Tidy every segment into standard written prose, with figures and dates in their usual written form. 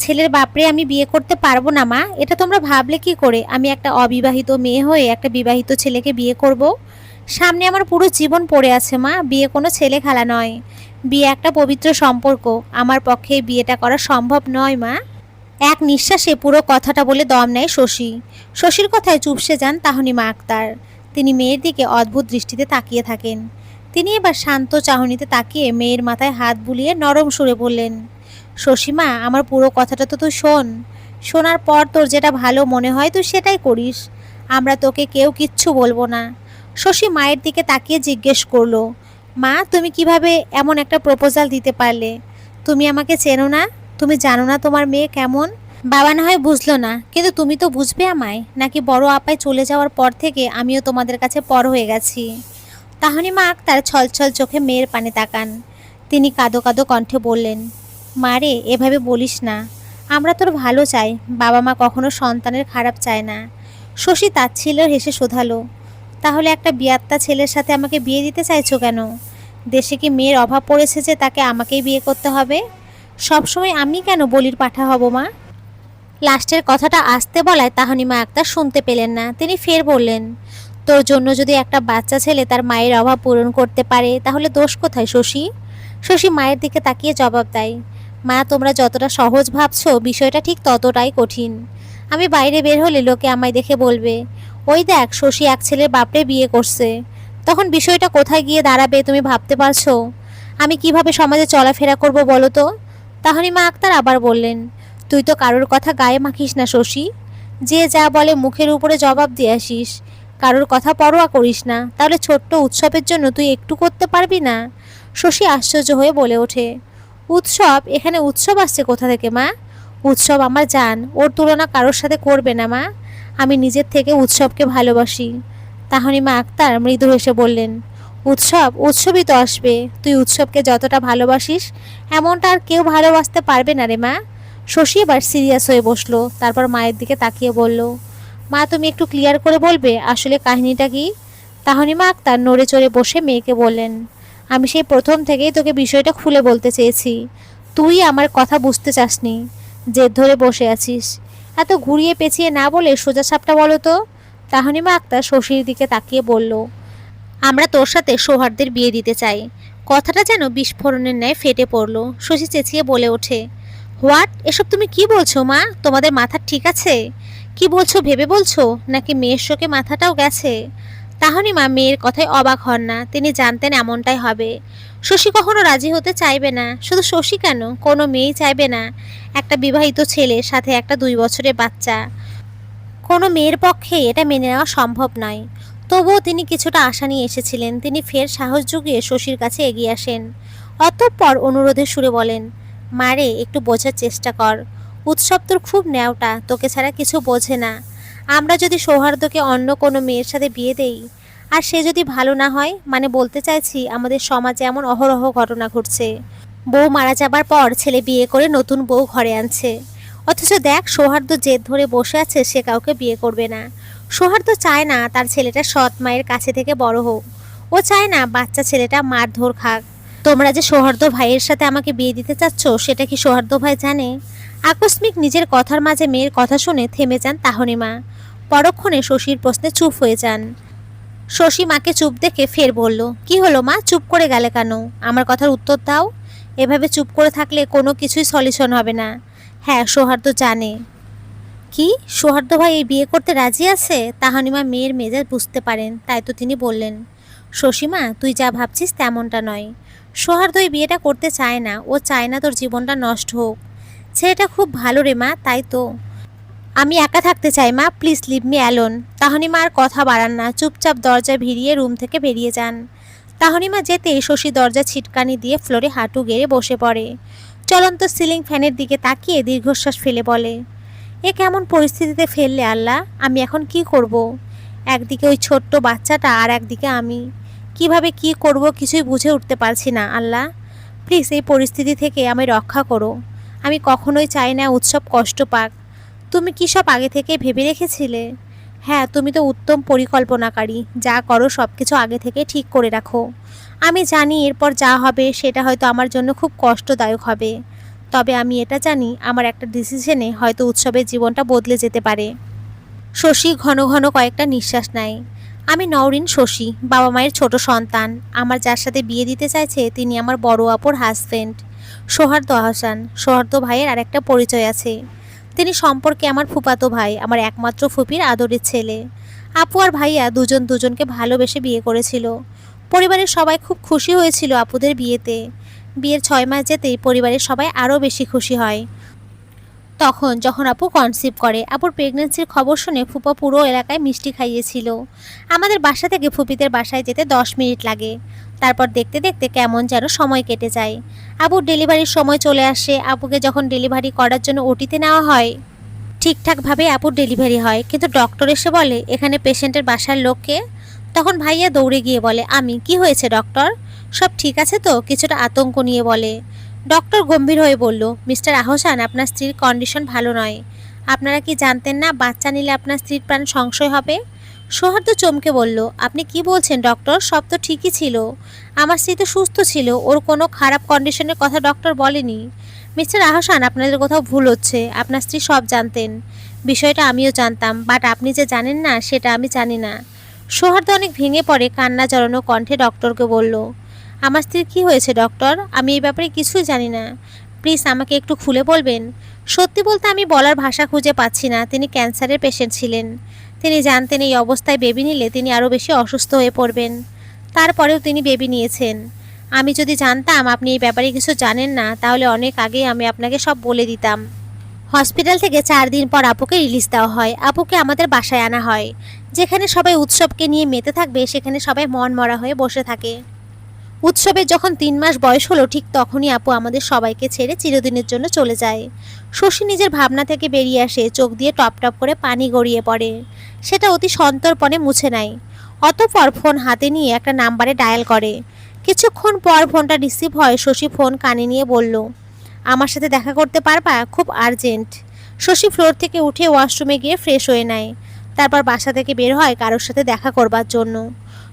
ছেলের বাপরে আমি বিয়ে করতে পারবো না মা, এটা তোমরা ভাবলে কি করে? আমি একটা অবিবাহিত মেয়ে হয়ে একটা বিবাহিত ছেলেকে বিয়ে করব? সামনে আমার পুরো জীবন পড়ে আছে মা, বিয়ে কোনো ছেলে খেলা নয়। বিয়ে একটা পবিত্র সম্পর্ক, আমার পক্ষে এই বিয়েটা করা সম্ভব নয় মা। এক নিঃশ্বাসে পুরো কথাটা বলে দম নেয় শশী। শশীর কথায় চুপসে যান তাহনিমা আক্তার। তিনি মেয়ের দিকে অদ্ভুত দৃষ্টিতে তাকিয়ে থাকেন। তিনি এবার শান্ত চাহনিতে তাকিয়ে মেয়ের মাথায় হাত বুলিয়ে নরম সুরে বললেন, শশীমা, আমার পুরো কথাটা তো তুই শোন। শোনার পর তোর যেটা ভালো মনে হয় তুই সেটাই করিস। আমরা তোকে কেউ কিচ্ছু বলবো না। শশী মায়ের দিকে তাকিয়ে জিজ্ঞেস করলো, মা তুমি কিভাবে এমন একটা প্রপোজাল দিতে পারলে? তুমি আমাকে চেনো না? তুমি জানো না তোমার মেয়ে কেমন? বাবা না হয় বুঝলো না, কিন্তু তুমি তো বুঝবে আমায়, নাকি বড় আপায় চলে যাওয়ার পর থেকে আমিও তোমাদের কাছে পর হয়ে গেছি? তাহনিমা আক্তার ছলছল চোখে মেয়ের পানে তাকান। তিনি কাঁদো কাঁদো কণ্ঠে বললেন, মারে এভাবে বলিস না। আমরা তোর ভালো চাই, বাবা মা কখনো সন্তানের খারাপ চায় না। শশী তাচ্ছিল্যের হেসে শোধালো, তাহলে একটা বিয়াত্তা ছেলের সাথে আমাকে বিয়ে দিতে চাইছো কেন? দেশে কি মেয়ের অভাব পড়েছে যে তাকে আমাকেই বিয়ে করতে হবে? সবসময় আমি কেন বলির পাঠা হব মা? লাস্টের কথাটা আসতে বলায় তাহনিমা আক্তার শুনতে পেলেন না। তিনি ফের বললেন, তোর জন্য যদি একটা বাচ্চা ছেলে তার মায়ের অভাব পূরণ করতে পারে তাহলে দোষ কোথায় শশী? শশী মায়ের দিকে তাকিয়ে জবাব দেয়, মা তোমরা যতটা সহজ ভাবছো বিষয়টা ঠিক ততটাই কঠিন। আমি বাইরে বের হলে লোকে আমায় দেখে বলবে, ওই দেখ শশী এক ছেলের বাপরে বিয়ে করছে। তখন বিষয়টা কোথায় গিয়ে দাঁড়াবে তুমি ভাবতে পারছো? আমি কিভাবে সমাজে চলাফেরা করব বলো তো? তাহনিমা আক্তার আবার বললেন, তুই তো কারোর কথা গায়ে মাখিস না শশী। যে যা বলে মুখের উপরে জবাব দিয়ে আসিস। কারোর কথা পরোয়া করিস না। তাহলে ছোট্ট উৎসবের জন্য তুই একটু করতে পারবি না? শশী আশ্চর্য হয়ে বলে ওঠে, উৎসব? এখানে উৎসব আসছে কোথা থেকে মা? উৎসব আমার জান, ওর তুলনা কারোর সাথে করবে না মা। আমি নিজের থেকে উৎসবকে ভালোবাসি। তাহনিমা আক্তার মৃদু হেসে বললেন, উৎসব? উৎসবই তো আসবে। তুই উৎসবকে যতটা ভালোবাসিস এমনটা আর কেউ ভালোবাসতে পারবে না রে মা। শশী এবার সিরিয়াস হয়ে বসলো। তারপর মায়ের দিকে তাকিয়ে বলল, মা তুমি একটু ক্লিয়ার করে বলবে আসলে কাহিনীটা কি? তাহনিমা আক্তার নড়ে চড়ে বসে মেয়েকে বললেন, আমি সেই প্রথম থেকেই তোকে বিষয়টা খুলে বলতে চেয়েছি। তুই আমার কথা বুঝতে চাসনি, জেদ ধরে বসে আছিস। এত ঘুরিয়ে পেঁচিয়ে না বলে সোজা সাপটা বলো তো। তাহনিমা আক্তার শশীর দিকে তাকিয়ে বলল, আমরা তোর সাথে সৌহার্দের বিয়ে দিতে চাই। কথাটা যেন বিস্ফোরণের ন্যায় ফেটে পড়ল। শশী চেঁচিয়ে বলে ওঠে, হোয়াট? এসব তুমি কি বলছো মা? তোমাদের মাথা ঠিক আছে? কি বলছো ভেবে বলছো, নাকি মেয়ের শোকে মাথাটাও গেছে? তাহনিমা মেয়ের কথায় অবাক হন না। তিনি জানতেন এমনটাই হবে। শশী কখনো রাজি হতে চাইবে না। শুধু শশী কেন, কোনো মেয়েই চাইবে না একটা বিবাহিত ছেলের সাথে একটা 2 বছরের বাচ্চা। কোনো মেয়ের পক্ষে এটা মেনে নেওয়া সম্ভব নয়। তবুও তিনি কিছুটা আশা নিয়ে এসেছিলেন। তিনি ফের সাহস জুগিয়ে শশীর কাছে এগিয়ে আসেন। অতঃপর অনুরোধের সুরে বলেন, মারে একটু বোঝার চেষ্টা কর। উৎসব তোর খুব ন্যাওটা, তোকে ছাড়া কিছু বোঝে না। আমরা যদি সৌহার্দ্যকে অন্য কোনো মেয়ের সাথে বিয়ে দেই আর সে যদি ভালো না হয়, মানে বলতে চাইছি আমাদের সমাজে এমন অহরহ ঘটনা ঘটছে। বউ মারা যাবার পর ছেলে বিয়ে করে নতুন বউ ঘরে আনছে, অথচ দেখ সৌহার্দ্য জেদ ধরে বসে আছে সে কাউকে বিয়ে করবে না। সৌহার্দ্য চায় না তার ছেলেটা সৎ মায়ের কাছে থেকে বড় হোক। ও চায় না বাচ্চা ছেলেটা মারধর খাক। তোমরা যে সৌহার্দ্য ভাইয়ের সাথে আমাকে বিয়ে দিতে চাচ্ছ সেটা কি সৌহার্দ্য ভাই জানে? আকস্মিক নিজের কথার মাঝে মেয়ের কথা শুনে থেমে যান তাহনিমা। পরক্ষণে শশীর প্রশ্নে চুপ হয়ে যান। শশী মাকে চুপ দেখে ফের বলল, কি হলো মা, চুপ করে গেলে কেন? আমার কথার উত্তর দাও। এভাবে চুপ করে থাকলে কোনো কিছুই সলিউশন হবে না। হ্যাঁ, সৌহার্দ্য জানে। কি? সৌহার্দ্য ভাই এই বিয়ে করতে রাজি আছে? তাহনিমা মেয়ের মেজাজ বুঝতে পারেন, তাই তো তিনি বললেন, শশীমা তুই যা ভাবছিস তেমনটা নয়। সৌহার্দ্য এই বিয়েটা করতে চায় না। ও চায় না তোর জীবনটা নষ্ট হোক। ছেলেটা খুব ভালো রে মা, তাই তো। আমি একা থাকতে চাই মা, প্লিজ লিভ মি অ্যালোন। তাহনিমা আর কথা বাড়ান না, চুপচাপ দরজা ভিড়িয়ে রুম থেকে বেরিয়ে যান। তাহনিমা যেতেই শশী দরজা ছিটকানি দিয়ে ফ্লোরে হাঁটু গেড়ে বসে পড়ে। চলন্ত সিলিং ফ্যানের দিকে তাকিয়ে দীর্ঘশ্বাস ফেলে বলে, এ কেমন পরিস্থিতিতে ফেললে আল্লাহ? আমি এখন কি করব? একদিকে ওই ছোট্ট বাচ্চাটা আর একদিকে আমি। কিভাবে কি করব কিছুই বুঝে উঠতে পারছি না আল্লাহ। প্লিজ এই পরিস্থিতি থেকে আমায় রক্ষা করো। আমি কখনোই চাই না উৎসব কষ্ট পাক। তুমি কি সব আগে থেকে ভেবে রেখেছিলে? হ্যাঁ, তুমি তো উত্তম পরিকল্পনাকারী। যা করো সব কিছু আগে থেকে ঠিক করে রাখো। আমি জানি এরপর যা হবে সেটা হয়তো আমার জন্য খুব কষ্টদায়ক হবে। তবে আমি এটা জানি আমার একটা ডিসিশনে হয়তো উৎসবের জীবনটা বদলে যেতে পারে। শশী ঘন ঘন কয়েকটা নিঃশ্বাস নেয়। আমি নওরিন শশী, বাবা মায়ের ছোট সন্তান। আমার যার সাথে বিয়ে দিতে চাইছে তিনি আমার বড় আপুর হাজবেন্ড সোহার্দ আহসান। সোহার্দ ভাইয়ের আর একটা পরিচয় আছে, তিনি সম্পর্কে আমার ফুফাতো ভাই, আমার একমাত্র ফুপির আদরের ছেলে। আপু আর ভাইয়া দুজন দুজনকে ভালোবেসে বিয়ে করেছিল। পরিবারের সবাই খুব খুশি হয়েছিল আপুদের বিয়েতে। বিয়ের 6 মাস যেতেই পরিবারের সবাই আরও বেশি খুশি হয়। তখন যখন আপু কনসিভ করে, আপুর প্রেগনেন্সির খবর শুনে ফুপা পুরো এলাকায় মিষ্টি খাইয়েছিল। আমাদের বাসা থেকে ফুপিদের বাসায় যেতে 10 মিনিট লাগে। তারপর দেখতে দেখতে কেমন যেন সময় কেটে যায়। আপুর ডেলিভারির সময় চলে আসে। আপুকে যখন ডেলিভারি করার জন্য ওটিতে নেওয়া হয়, ঠিকঠাকভাবে আপুর ডেলিভারি হয়, কিন্তু ডক্টর এসে বলে এখানে পেশেন্টের বাসার লোককে। তখন ভাইয়া দৌড়ে গিয়ে বলে আমি, কি হয়েছে ডক্টর, সব ঠিক আছে তো? কিছুটা আতঙ্ক নিয়ে বলে। ডক্টর গম্ভীর হয়ে বলল, মিস্টার আহসান, আপনার স্ত্রীর কন্ডিশন ভালো নয়। আপনারা কি জানতেন না বাচ্চা নিলে আপনার স্ত্রীর প্রাণ সংশয় হবে? সৌহার্দ্য চমকে বলল, আপনি কি বলছেন ডক্টর? সব তো ঠিকই ছিল, আমার স্ত্রী তো সুস্থ ছিল, ওর কোনো খারাপ কন্ডিশনের কথা ডক্টর বলেনি। মিস্টার আহসান, আপনাদের কোথাও ভুল হচ্ছে। আপনার স্ত্রী সব জানতেন, বিষয়টা আমিও জানতাম, বাট আপনি যে জানেন না সেটা আমি জানি না। সৌহার্দ্য অনেক ভেঙে পড়ে, কান্না জড়ানো কণ্ঠে ডক্টরকে বলল, আমার স্ত্রীর কী হয়েছে ডক্টর? আমি এই ব্যাপারে কিছুই জানি না, প্লিজ আমাকে একটু খুলে বলবেন। সত্যি বলতে আমি বলার ভাষা খুঁজে পাচ্ছি না। তিনি ক্যান্সারের পেশেন্ট ছিলেন। তিনি জানতেন এই অবস্থায় বেবি নিলে তিনি আরও বেশি অসুস্থ হয়ে পড়বেন। তারপরেও তিনি বেবি নিয়েছেন। আমি যদি জানতাম আপনি এই ব্যাপারে কিছু জানেন না, তাহলে অনেক আগেই আমি আপনাকে সব বলে দিতাম। হসপিটাল থেকে 4 দিন পর আপুকে রিলিজ দেওয়া হয়। আপুকে আমাদের বাসায় আনা হয়। যেখানে সবাই উৎসবকে নিয়ে মেতে থাকবে, সেখানে সবাই মন মরা হয়ে বসে থাকে। উৎসবের যখন 3 মাস বয়স হলো, ঠিক তখনই আপু আমাদের সবাইকে ছেড়ে চিরদিনের জন্য চলে যায়। শশী নিজের ভাবনা থেকে বেরিয়ে আসে, চোখ দিয়ে টপ টপ করে পানি গড়িয়ে পড়ে। সেটা অতি সন্তর্পণে মুছে নেয়। অতঃপর ফোন হাতে নিয়ে একটা নাম্বারে ডায়াল করে। কিছুক্ষণ পর ফোনটা রিসিভ হয়। শশী ফোন কানে নিয়ে বলল, আমার সাথে দেখা করতে পারবা? খুব আর্জেন্ট। শশী ফ্লোর থেকে উঠে ওয়াশরুমে গিয়ে ফ্রেশ হয়ে নেয়। তারপর বাসা থেকে বের হয় কারোর সাথে দেখা করবার জন্য।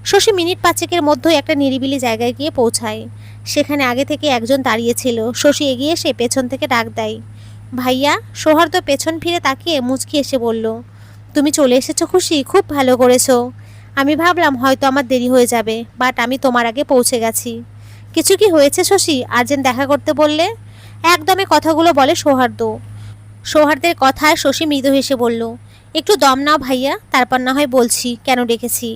শশী মিনিট 5-এর মধ্যে একটা নিরিবিলি জায়গায় গিয়ে পৌঁছায়। সেখানে আগে থেকে একজন দাঁড়িয়েছিল। শশী এগিয়ে এসে পেছন থেকে ডাক দেয়, ভাইয়া। সৌহার্দ্য পেছন ফিরে তাকিয়ে মুচকি এসে বলল, তুমি চলে এসেছো খুশি, খুব ভালো করেছো। আমি ভাবলাম হয়তো আমার দেরি হয়ে যাবে, বাট আমি তোমার আগে পৌঁছে গেছি। কিছু কি হয়েছে শশী, আর্জেন্ট দেখা করতে বললে? একদমে কথাগুলো বলে সৌহার্দ্য। সৌহার্দ্যের কথায় শশী মৃদু হেসে বলল, একটু দম নাও ভাইয়া, তারপর না হয় বলছি কেন ডেকেছি।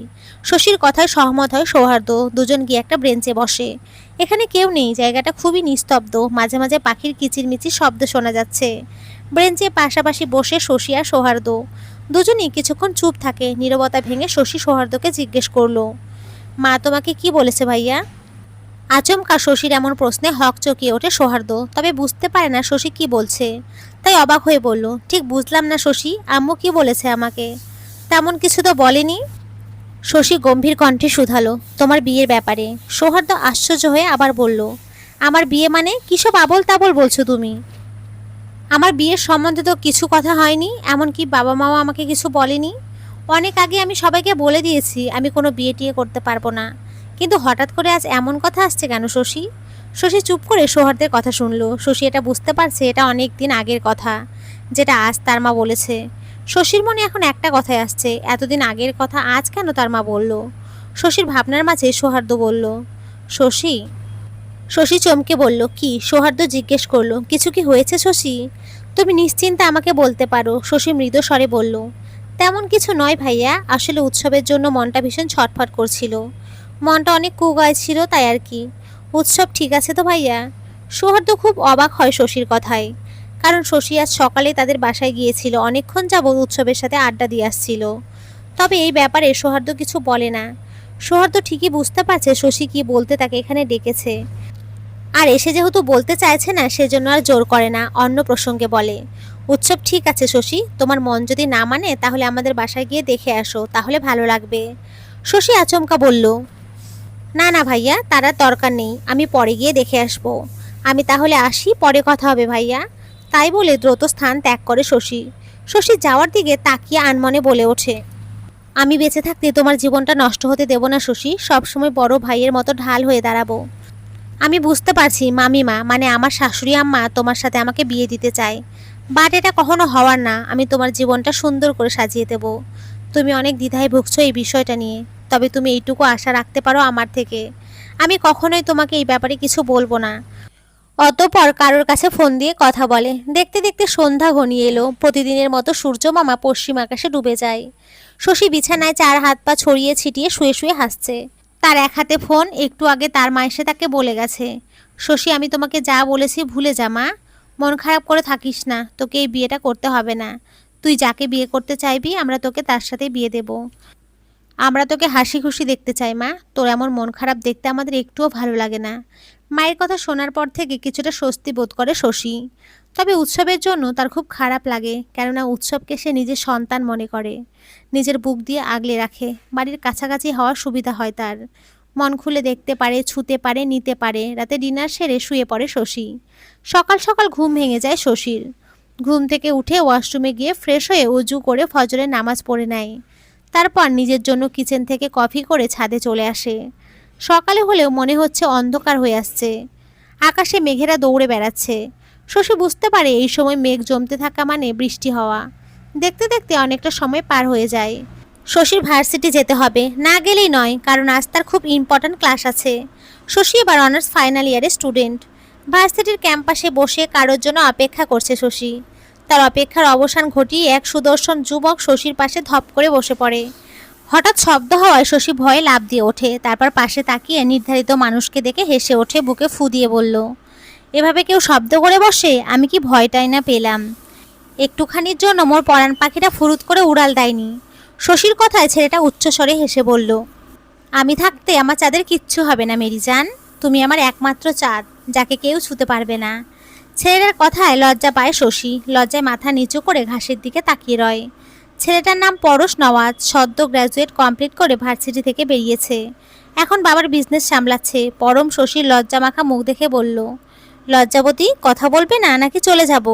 শশীর কথায় সহমত হয় সৌহার্দ্য। দুজন গিয়ে একটা ব্রেঞ্চে বসে। এখানে কেউ নেই, জায়গাটা খুবই নিস্তব্ধ। মাঝে মাঝে পাখির কিচিরমিচির শব্দ শোনা যাচ্ছে। ব্রেঞ্চে পাশাপাশি বসে শশী আর সৌহার্দ্য। দুজনই কিছুক্ষণ চুপ থাকে। নীরবতা ভেঙে শশী সৌহার্দ্যকে জিজ্ঞেস করলো, মা তোমাকে কি বলেছে ভাইয়া? আচমকা শশীর এমন প্রশ্নে হক চকিয়ে ওঠে সৌহার্দ্য। তবে বুঝতে পারে না শশী কি বলছে, তাই অবাক হয়ে বলল, ঠিক বুঝলাম না শশী, আম্মু কি বলেছে আমাকে? তেমন কিছু তো বলেনি। শশী গম্ভীর কণ্ঠে শুধালো, তোমার বিয়ের ব্যাপারে। সৌহার্দ্য আশ্চর্য হয়ে আবার বলল, আমার বিয়ে মানে? কিসব আবল তাবল বলছো তুমি? আমার বিয়ের সম্বন্ধে তো কিছু কথা হয়নি, এমনকি বাবা মাও আমাকে কিছু বলেনি। অনেক আগে আমি সবাইকে বলে দিয়েছি আমি কোনো বিয়ে টিয়ে করতে পারবো না, কিন্তু হঠাৎ করে আজ এমন কথা আসছে কেন শশী? শশী চুপ করে সৌহার্দ্যের কথা শুনলো। শশী এটা বুঝতে পারছে এটা অনেক দিন আগের কথা, যেটা আজ তার মা বলেছে। শশীর মনে এখন একটা কথাই আসছে, এতদিন আগের কথা আজ কেন তার মা বলল? শশীর ভাবনার মাঝে সৌহার্দ্য বলল, শশী। শশী চমকে বলল, কি? সৌহার্দ্য জিজ্ঞেস করলো, কিছু কি হয়েছে শশী? তুমি নিশ্চিন্তে আমাকে বলতে পারো। শশী মৃদু স্বরে বলল, তেমন কিছু নয় ভাইয়া, আসলে উৎসবের জন্য মনটা ভীষণ ছটফট করছিল। মনটা অনেক কুগায় ছিল, তাই আর কি। উৎসব ঠিক আছে তো ভাইয়া? সৌহার্দ্য খুব অবাক হয় শশীর কথায়, কারণ শশী আজ সকালে তাদের বাসায় গিয়েছিল, অনেকক্ষণ যাবৎ উৎসবের সাথে আড্ডা দিয়ে আসছিল। তবে এই ব্যাপারে সৌহার্দ্য কিছু বলে না। সৌহার্দ্য ঠিকই বুঝতে পারছে শশী কি বলতে তাকে এখানে ডেকেছে, আর এসে যেহেতু বলতে চাইছে না সেজন্য আর জোর করে না, অন্য প্রসঙ্গে বলে, উৎসব ঠিক আছে শশী, তোমার মন যদি না মানে তাহলে আমাদের বাসায় গিয়ে দেখে আসো, তাহলে ভালো লাগবে। শশী আচমকা বলল, না না ভাইয়া, তার আর দরকার নেই, আমি পরে গিয়ে দেখে আসবো। আমি তাহলে আসি, পরে কথা হবে ভাইয়া। তাই বলে দ্রুত স্থান ত্যাগ করে শশী। শশী যাওয়ার দিকে তাকিয়ে আনমনে বলে ওঠে, আমি বেঁচে থাকতে তোমার জীবনটা নষ্ট হতে দেব না শশী, সবসময় বড় ভাইয়ের মতো ঢাল হয়ে দাঁড়াবো। আমি বুঝতে পারছি মামিমা মানে আমার শাশুড়ি আম্মা তোমার সাথে আমাকে বিয়ে দিতে চায়, বাট এটা কখনো হওয়ার না। আমি তোমার জীবনটা সুন্দর করে সাজিয়ে দেব। তুমি অনেক দ্বিধায় ভুগছো এই বিষয়টা নিয়ে, তবে তুমি এইটুকু আশা রাখতে পারো আমার থেকে, আমি কখনোই তোমাকে এই ব্যাপারে কিছু বলবো না। অতঃপর কারোর কাছে ফোন দিয়ে কথা বলে। দেখতে দেখতে সন্ধ্যা ঘনিয়ে এলো। প্রতিদিনের মতো সূর্য মামা পশ্চিম আকাশে ডুবে যায়। শশী বিছানায় চার হাত পা ছড়িয়ে ছিটিয়ে শুয়ে শুয়ে হাসছে। তার এক হাতে ফোন। একটু আগে তার মা এসে তাকে বলে গেছে, শশী আমি তোমাকে যা বলেছি ভুলে যা মা, মন খারাপ করে থাকিস না, তোকে এই বিয়েটা করতে হবে না। তুই যাকে বিয়ে করতে চাইবি আমরা তোকে তার সাথে বিয়ে দেব। আমরা তোকে হাসি খুশি দেখতে চাই মা, তোর এমন মন খারাপ দেখতে আমাদের একটুও ভালো লাগে না। মায়ের কথা শোনার পর থেকে কিছুটা স্বস্তি বোধ করে শশী। তবে উৎসবের জন্য তার খুব খারাপ লাগে, কেননা উৎসবকে সে নিজের সন্তান মনে করে, নিজের বুক দিয়ে আগলে রাখে। বাড়ির কাছাকাছি হওয়ার সুবিধা হয় তার, মন খুলে দেখতে পারে, ছুতে পারে, নিতে পারে। রাতে ডিনার সেরে শুয়ে পড়ে শশী। সকাল সকাল ঘুম ভেঙে যায় শশীর। ঘুম থেকে উঠে ওয়াশরুমে গিয়ে ফ্রেশ হয়ে উজু করে ফজরের নামাজ পড়ে নেয়। তারপর নিজের জন্য কিচেন থেকে কফি করে ছাদে চলে আসে। সকালে হলেও মনে হচ্ছে অন্ধকার হয়ে আসছে, আকাশে মেঘেরা দৌড়ে বেড়াচ্ছে। শশী বুঝতে পারে এই সময় মেঘ জমতে থাকা মানে বৃষ্টি হওয়া। দেখতে দেখতে অনেকটা সময় পার হয়ে যায়। শশীর ভার্সিটি যেতে হবে, না গেলেই নয়, কারণ আজ তার খুব ইম্পর্ট্যান্ট ক্লাস আছে। শশী এবার অনার্স ফাইনাল ইয়ারের স্টুডেন্ট। ভার্সিটির ক্যাম্পাসে বসে কারোর জন্য অপেক্ষা করছে শশী। তার অপেক্ষার অবসান ঘটিয়ে এক সুদর্শন যুবক শশীর পাশে ধপ করে বসে পড়ে। হঠাৎ শব্দ হওয়ায় শশী ভয়ে লাফ দিয়ে ওঠে। তারপর পাশে তাকিয়ে নির্ধারিত মানুষকে দেখে হেসে ওঠে, বুকে ফু দিয়ে বলল, এভাবে কেউ শব্দ করে বসে? আমি কি ভয়টাই না পেলাম। একটুখানির জন্য মোর পরাণ পাখিটা ফুরুত করে উড়াল দেয়নি। শশীর কথায় ছেলেটা উচ্চস্বরে হেসে বলল, আমি থাকতে আমার চাঁদের কিচ্ছু হবে না মেরিজান, তুমি আমার একমাত্র চাঁদ, যাকে কেউ ছুতে পারবে না। ছেলেটার কথায় লজ্জা পায় শশী। লজ্জায় মাথা নিচু করে ঘাসের দিকে তাকিয়ে রয়। ছেলেটার নাম পরশ নওয়াজ, সদ্য গ্র্যাজুয়েট কমপ্লিট করে ভার্সিটি থেকে বেরিয়েছে। এখন বাবার বিজনেস সামলাচ্ছে। পরম শশীর লজ্জা মাখা মুখ দেখে বলল, লজ্জাবতী, কথা বলবে না নাকি চলে যাব?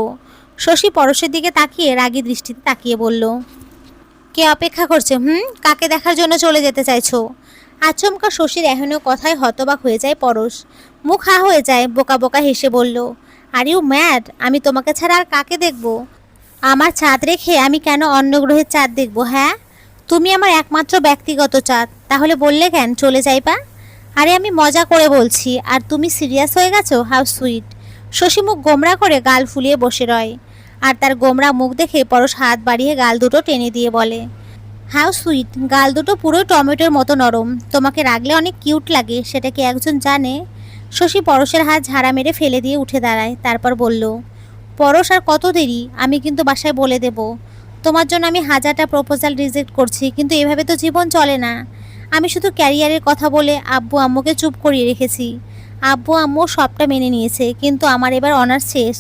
শশী পরশের দিকে তাকিয়ে রাগী দৃষ্টিতে তাকিয়ে বলল, কে অপেক্ষা করছে? কাকে দেখার জন্য চলে যেতে চাইছো? আচমকা শশীর এহেন কথায় হতবাক হয়ে যায় পরশ। মুখ হা হয়ে যায়, বোকা বোকা হেসে বলল, আর ইউ ম্যাড? আমি তোমাকে ছাড়া আর কাকে দেখব? আমার চাঁদ রেখে আমি কেন অন্য গ্রহের চাঁদ দেখব? হ্যাঁ, তুমি আমার একমাত্র ব্যক্তিগত চাঁদ, তাহলে বললে কেন চলে যাইবা? আরে আমি মজা করে বলছি, আর তুমি সিরিয়াস হয়ে গেছো? How sweet. শশী মুখ গোমরা করে গাল ফুলিয়ে বসে রয়। আর তার গোমরা মুখ দেখে পরশ হাত বাড়িয়ে গাল দুটো টেনে দিয়ে বলে, হাউ সুইট। গাল দুটো পুরো টমেটোর মতো নরম, তোমাকে রাগলে অনেক কিউট লাগে, সেটা কি একজন জানে? শশী পরশের হাত ঝাড়া মেরে ফেলে দিয়ে উঠে দাঁড়ায়। তারপর বলল, পরশ আর কত দেরি? আমি কিন্তু বাসায় বলে দেব। তোমার জন্য আমি হাজারটা প্রপোজাল রিজেক্ট করছি, কিন্তু এভাবে তো জীবন চলে না। আমি শুধু ক্যারিয়ারের কথা বলে আব্বু আম্মুকে চুপ করিয়ে রেখেছি। আব্বু আম্মু সবটা মেনে নিয়েছে, কিন্তু আমার এবার অনার্স শেষ।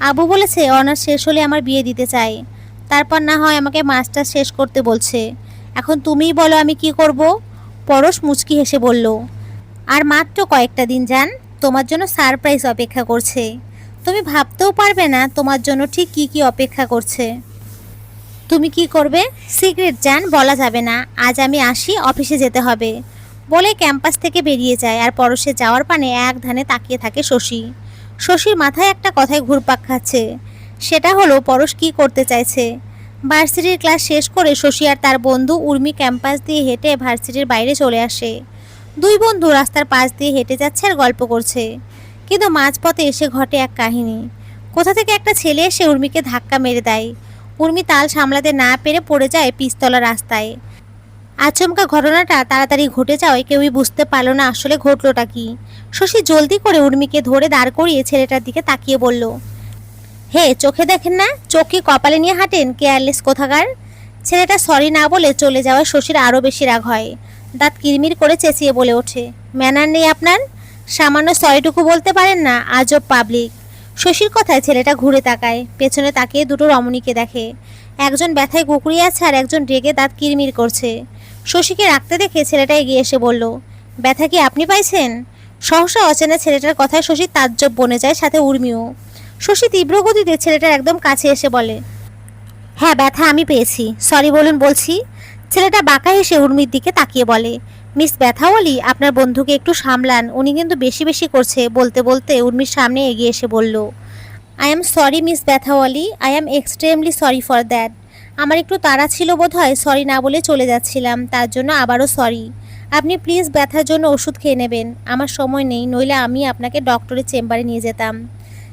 আব্বু বলেছে অনার্স শেষ হলে আমার বিয়ে দিতে চায়, তারপর না হয় আমাকে মাস্টার্স শেষ করতে বলছে। এখন তুমিই বলো আমি কি করব? পরশ মুচকি হেসে বলল, আর মাত্র কয়েকটা দিন যান, তোমার জন্য সারপ্রাইজ অপেক্ষা করছে। তুমি ভাবতেও পারবে না তোমার জন্য ঠিক কি কি অপেক্ষা করছে। তুমি কি করবে? সিক্রেট জান, বলা যাবে না। আজ আমি আসি, অফিসে যেতে হবে। বলে ক্যাম্পাস থেকে বেরিয়ে যায়। আর পরশে যাওয়ার পানে এক ধানে তাকিয়ে থাকে শশী। শশীর মাথায় একটা কথায় ঘুরপাক খাচ্ছে, সেটা হলো পরশ কি করতে চাইছে। ভার্সিটির ক্লাস শেষ করে শশী আর তার বন্ধু উর্মি ক্যাম্পাস দিয়ে হেঁটে ভার্সিটির বাইরে চলে আসে। দুই বন্ধু রাস্তার পাশ দিয়ে হেঁটে যাচ্ছে আর গল্প করছে। কিন্তু মাঝপথে এসে ঘটে এক কাহিনী। কোথা থেকে একটা ছেলে এসে উর্মিকে ধাক্কা মেরে দেয়। উর্মি তাল সামলাতে না পেরে পড়ে যায় পিস্তলা রাস্তায়। আচমকা ঘটনাটা তাড়াতাড়ি ঘটে যাওয়ায় কেউই বুঝতে পারল না আসলে ঘটলটা কি। শশী জলদি করে উর্মিকে ধরে দাঁড় করিয়ে ছেলেটার দিকে তাকিয়ে বলল, হে, চোখে দেখেন না? চোখে কপালে নিয়ে হাঁটেন, কেয়ারলেস কোথাকার। ছেলেটা সরি না বলে চলে যাওয়ায় শশীর আরও বেশি রাগ হয়। দাঁত কিরমির করে চেঁচিয়ে বলে ওঠে, ম্যানার নেই আপনার? সামান্য সরিটুকু বলতে পারেন না? আজব পাবলিক। শশীর কথায় ছেলেটা ঘুরে তাকায়। পেছনে তাকিয়ে দুটো রমণীকে দেখে। একজন ব্যথায় কুকড়িয়ে আছে আর একজন রেগে দাঁত কিরমির করছে। শশীকে রাখতে দেখে ছেলেটা এগিয়ে এসে বলল, ব্যথা কি আপনি পাইছেন? সহসা অচেনা ছেলেটার কথায় শশীর তাজ্জব বনে যায়, সাথে উর্মিও। শশী তীব্র গতিতে ছেলেটার একদম কাছে এসে বলে, হ্যাঁ ব্যথা আমি পেয়েছি, সরি বলুন বলছি। ছেলেটা বাঁকা হেসে উর্মির দিকে তাকিয়ে বলে, মিস ব্যথাওয়ালি, আপনার বন্ধুকে একটু সামলান, উনি কিন্তু বেশি বেশি করছে। বলতে বলতে উর্মির সামনে এগিয়ে এসে বলল, আই এম সরি মিস ব্যথাওয়ালি, I am extremely sorry for that. আমার একটু তাড়া ছিল বোধহয়, সরি না বলে চলে যাচ্ছিলাম, তার জন্য আবারও সরি। আপনি প্লিজ ব্যথার জন্য ওষুধ খেয়ে নেবেন, আমার সময় নেই, নইলে আমি আপনাকে ডক্টরের চেম্বারে নিয়ে যেতাম।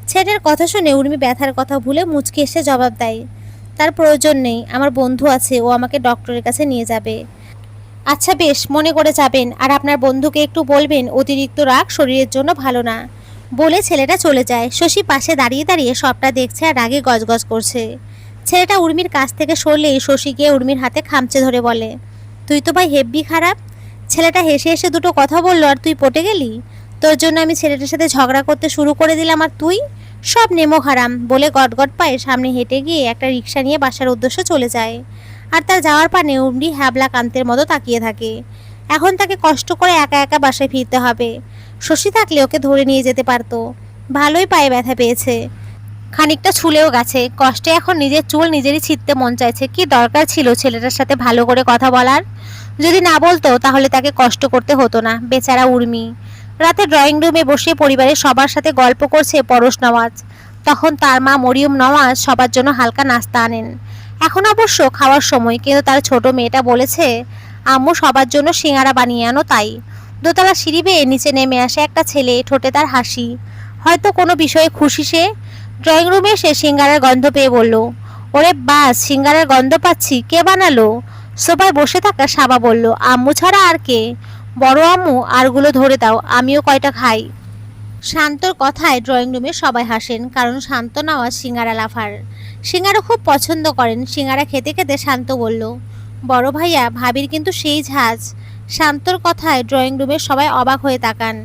ছেলেটার কথা শুনে উর্মি ব্যথার কথা ভুলে মুচকি এসে জবাব দেয়, তার প্রয়োজন নেই, আমার বন্ধু আছে, ও আমাকে ডক্টরের কাছে নিয়ে যাবে। আচ্ছা বেশ, মনে করে যাবেন, আর আপনার বন্ধুকে একটু বলবেন অতিরিক্ত রাগ শরীরের জন্য ভালো না। বলে ছেলেটা চলে যায়। শশী পাশে দাঁড়িয়ে দাঁড়িয়ে সবটা দেখছে আর রাগে গজগজ করছে। ছেলেটা উর্মির কাছ থেকে সরলেই শশী গিয়ে উর্মির হাতে খামচে ধরে বলে, তুই তো ভাই হেব্বি খারাপ। ছেলেটা হেসে হেসে দুটো কথা বললো আর তুই পটে গেলি। তোর জন্য আমি ছেলেটার সাথে ঝগড়া করতে শুরু করে দিলাম আর তুই সব নেমো হারাম। বলে গটগট পায়ে সামনে হেঁটে গিয়ে একটা রিক্সা নিয়ে বাসার উদ্দেশ্যে চলে যায়। আর তার যাওয়ার পানে উর্মি হ্যাবলা কান্তের মতো তাকিয়ে থাকে। এখন তাকে কষ্ট করে একা একা বাসায় ফিরতে হবে। শশী থাকলে ওকে ধরে নিয়ে যেতে পারতো। ভালোই পায়ে ব্যথা পেয়েছে, খানিকটা ছুলেও গেছে। কষ্টে এখন নিজের চুল নিজেরই ছিঁড়তে মন চাইছে। কি দরকার ছিল ছেলেটার সাথে ভালো করে কথা বলার? যদি না বলতো তাহলে তাকে কষ্ট করতে হতো না। বেচারা উর্মি। রাতে ড্রয়িং রুমে বসে পরিবারের সবার সাথে গল্প করছে পরশ নওয়াজ। তখন তার মা মরিয়ম নওয়াজ সবার জন্য হালকা নাস্তা আনেন। এখন অবশ্য খাওয়ার সময়, কিন্তু তার ছোট মেয়েটা বলেছে আম্মু সবার জন্য সিঙ্গারা বানিয়ে আনো। তাই দোতলা সিঁড়ি বেয়ে নিচে নেমে আসে একটা ছেলে, ঠোঁটে তার হাসি। হয়তো কোনো বিষয়ে খুশি সে। ড্রয়িং রুমে এসে সিঙ্গারার গন্ধ পেয়ে বলল, ওরে বাস, সিঙ্গারার গন্ধ পাচ্ছি, কে বানালো? সোফায় বসে থাকা সাবা বলল, আম্মু ছাড়া আর কে? বড় আম্মু, আরগুলো ধরে দাও, আমিও কয়টা খাই। শান্তর কথায় ড্রয়িং রুমে সবাই হাসেন, কারণ শান্ত নওয়াজ সিঙ্গারা লাফার। সিঙ্গারা খুব পছন্দ করেন। সিঙ্গারা খেতে খেতে শান্ত বলল, বড় ভাইয়া, ভাবির কিন্তু সেই ঝাঁজ। শান্তর কথায় ড্রয়িং রুমের সবাই অবাক হয়ে তাকান।